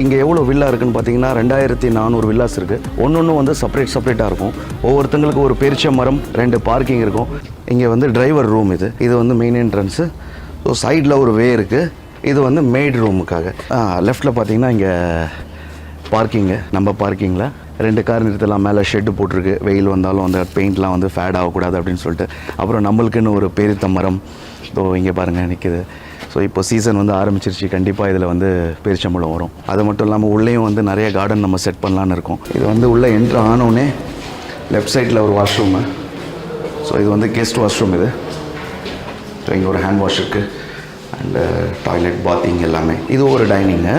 இங்கே எவ்வளோ வில்லா இருக்குன்னு பார்த்தீங்கன்னா 2400 வில்லாஸ் இருக்குது. ஒன்று வந்து செப்பரேட்டாக இருக்கும். ஒவ்வொருத்தங்களுக்கு ஒரு பெருச்ச மரம், 2 பார்க்கிங் இருக்கும். இங்கே வந்து டிரைவர் ரூம் இது வந்து மெயின் என்ட்ரன்ஸு. ஸோ சைடில் ஒரு வே இருக்குது. இது வந்து மெய்ட் ரூமுக்காக. லெஃப்ட்டில் பார்த்தீங்கன்னா இங்கே பார்க்கிங்கு, நம்ம பார்க்கிங்கில் 2 கார் நிறுத்தலாம். மேலே ஷெட்டு போட்டிருக்கு. வெயில் வந்தாலும் அந்த பெயிண்ட்லாம் வந்து ஃபேட் ஆகக்கூடாது அப்படின்னு சொல்லிட்டு. அப்புறம் நம்மளுக்குன்னு ஒரு பெருத்த மரம் ஸோ இங்கே பாருங்கள் நிற்கிது. ஸோ இப்போ சீசன் வந்து ஆரம்பிச்சிருச்சு. கண்டிப்பாக இதில் வந்து பேரிச்சம்பழம் வரும். அது மட்டும் இல்லாமல் உள்ளேயும் வந்து நிறைய கார்டன் நம்ம செட் பண்ணலான்னு இருக்கோம். இது வந்து உள்ளே என்ட்ரு ஆனோடனே லெஃப்ட் சைடில் ஒரு வாஷ்ரூமு. ஸோ இது வந்து கெஸ்ட் வாஷ்ரூம் இது. ஸோ இங்கே ஒரு ஹேண்ட் வாஷ் இருக்குது அண்டு டாய்லெட், பாத்திங் எல்லாமே. இது ஒரு டைனிங்கு,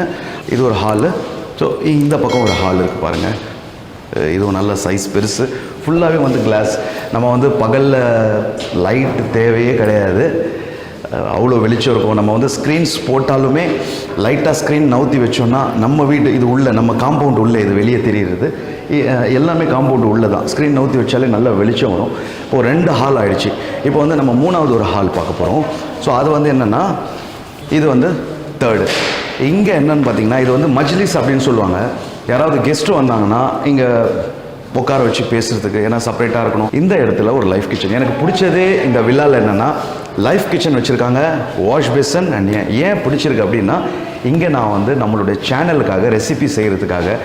இது ஒரு ஹாலு. ஸோ இந்த பக்கம் ஒரு ஹால் இருக்குது பாருங்கள். இதுவும் நல்ல சைஸ் பெருசு. ஃபுல்லாகவே வந்து கிளாஸ். நம்ம வந்து பகலில் லைட்டு தேவையே கிடையாது. அவ்வளோ வெளிச்சம் இருக்கும். நம்ம வந்து ஸ்க்ரீன்ஸ் போட்டாலுமே லைட்டாக ஸ்க்ரீன் நவுத்தி வச்சோன்னா நம்ம வீடு இது உள்ளே, நம்ம காம்பவுண்ட் உள்ளே இது வெளியே தெரியுறது. எல்லாமே காம்பவுண்டு உள்ளே தான். ஸ்க்ரீன் நவுத்தி வச்சாலே நல்ல வெளிச்சம் வரும். இப்போது 2 ஹால் ஆகிடுச்சு. இப்போ வந்து நம்ம 3வது ஒரு ஹால் பார்க்க போகிறோம். ஸோ அது வந்து என்னென்னா இது வந்து 3rd. இங்கே என்னென்னு பார்த்தீங்கன்னா இது வந்து மஜ்லிஸ் அப்படின்னு சொல்லுவாங்க. யாராவது கெஸ்ட்டு வந்தாங்கன்னா இங்கே உட்கார வச்சு பேசுகிறதுக்கு, ஏன்னா செப்பரேட்டாக இருக்கணும். இந்த இடத்துல ஒரு லைஃப் கிச்சன். எனக்கு பிடிச்சதே இந்த வில்லாவில் என்னென்னா லைஃப் கிச்சன் வச்சுருக்காங்க, வாஷ் பேசன். அண்ட் ஏன் பிடிச்சிருக்கு அப்படின்னா இங்கே நான் வந்து நம்மளுடைய சேனலுக்காக ரெசிபி செய்கிறதுக்காக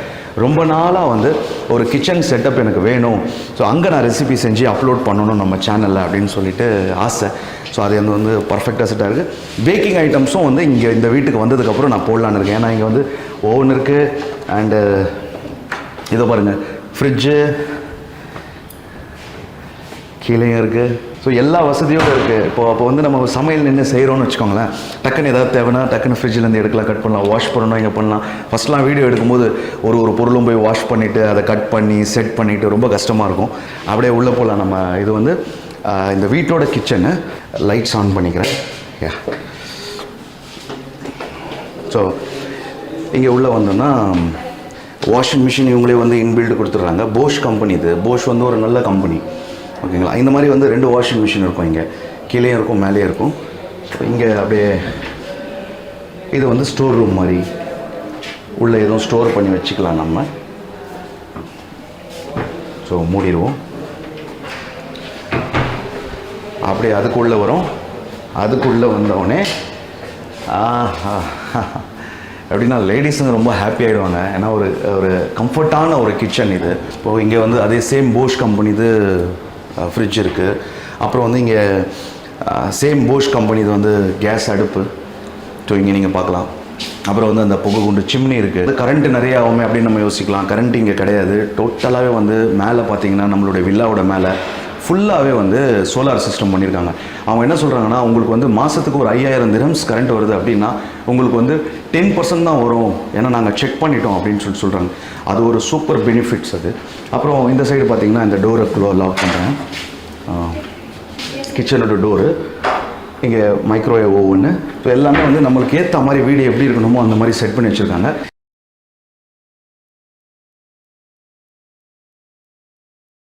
ரொம்ப நாளாக வந்து ஒரு கிச்சன் செட்டப் எனக்கு வேணும். ஸோ அங்கே நான் ரெசிபி செஞ்சு அப்லோட் பண்ணணும் நம்ம சேனலில் அப்படின்னு சொல்லிட்டு ஆசை. ஸோ அது வந்து பர்ஃபெக்டாக செட்டாக இருக்குது. பேக்கிங் ஐட்டம்ஸும் வந்து இங்கே இந்த வீட்டுக்கு வந்ததுக்கப்புறம் நான் போடலான்னு இருக்கேன். ஏன்னா இங்கே வந்து ஓவன் இருக்குது அண்டு இதை பாருங்கள், ஃப்ரிட்ஜு கீழேயும் இருக்குது. ஸோ எல்லா வசதியோடு இருக்குது. அப்போ வந்து நம்ம சமையல் நின்று செய்கிறோன்னு வச்சுக்கோங்களேன், டக்குன்னு ஏதாவது தேவைன்னா டக்குன்னு ஃப்ரிட்ஜிலேருந்து எடுக்கலாம், கட் பண்ணலாம், வாஷ் பண்ணணும், இங்கே பண்ணலாம். ஃபஸ்ட்லாம் வீடியோ எடுக்கும்போது ஒரு பொருளும் போய் வாஷ் பண்ணிவிட்டு அதை கட் பண்ணி செட் பண்ணிவிட்டு ரொம்ப கஷ்டமாக இருக்கும். அப்படியே உள்ளே போகலாம் நம்ம. இது வந்து இந்த வீட்டோட கிச்சனு. லைட்ஸ் ஆன் பண்ணிக்கிறேன். ஸோ இங்கே உள்ளே வந்தோன்னா வாஷிங் மிஷின் இவங்களே வந்து இன்பில்டு கொடுத்துட்றாங்க. போஷ் கம்பெனி இது. போஷ் வந்து ஒரு நல்ல கம்பெனி, ஓகேங்களா. இந்த மாதிரி வந்து 2 வாஷிங் மிஷின் இருக்கும். இங்கே கீழேயும் இருக்கும், மேலேயும் இருக்கும். ஸோ இங்கே அப்படியே இது வந்து ஸ்டோர் ரூம் மாதிரி. உள்ளே எதுவும் ஸ்டோர் பண்ணி வச்சுக்கலாம் நம்ம. ஸோ மூடிடுவோம். அப்படியே அதுக்குள்ளே வரும். அதுக்குள்ளே வந்தவுடனே எப்படின்னா லேடிஸுங்க ரொம்ப ஹாப்பி ஆகிடுவாங்க. ஏன்னா ஒரு கம்ஃபர்ட்டான ஒரு கிச்சன் இது. இப்போது இங்கே வந்து அதே சேம் போஷ் கம்பெனி இது ஃப்ரிட்ஜ் இருக்குது. அப்புறம் வந்து இங்கே சேம் போஷ் கம்பெனி இது வந்து கேஸ் அடுப்பு. ஸோ இங்கே நீங்கள் பார்க்கலாம். அப்புறம் வந்து அந்த புகை குண்டு சிம்னி இருக்குது. கரண்ட்டு நிறைய ஆகுமே அப்படின்னு நம்ம யோசிக்கலாம். கரண்ட் இங்கே கிடையாது. டோட்டலாகவே வந்து மேலே பார்த்தீங்கன்னா நம்மளுடைய வில்லாவோட மேலே ஃபுல்லாகவே வந்து சோலார் சிஸ்டம் பண்ணியிருக்காங்க. அவங்க என்ன சொல்கிறாங்கன்னா உங்களுக்கு வந்து மாதத்துக்கு ஒரு 5000 திரம்ஸ் கரண்ட் வருது அப்படின்னா உங்களுக்கு வந்து 10% தான் வரும், ஏன்னா நாங்கள் செக் பண்ணிட்டோம் அப்படின்னு சொல்கிறாங்க. அது ஒரு சூப்பர் பெனிஃபிட்ஸ் அது. அப்புறம் இந்த சைடு பார்த்திங்கன்னா இந்த டோரை லாக் பண்ணுறேன். கிச்சனோட டோரு. இங்கே மைக்ரோவேவ் ஓவனு. ஸோ எல்லாமே வந்து நம்மளுக்கு ஏற்ற மாதிரி வீடு எப்படி இருக்கணுமோ அந்த மாதிரி செட் பண்ணி வச்சுருக்காங்க.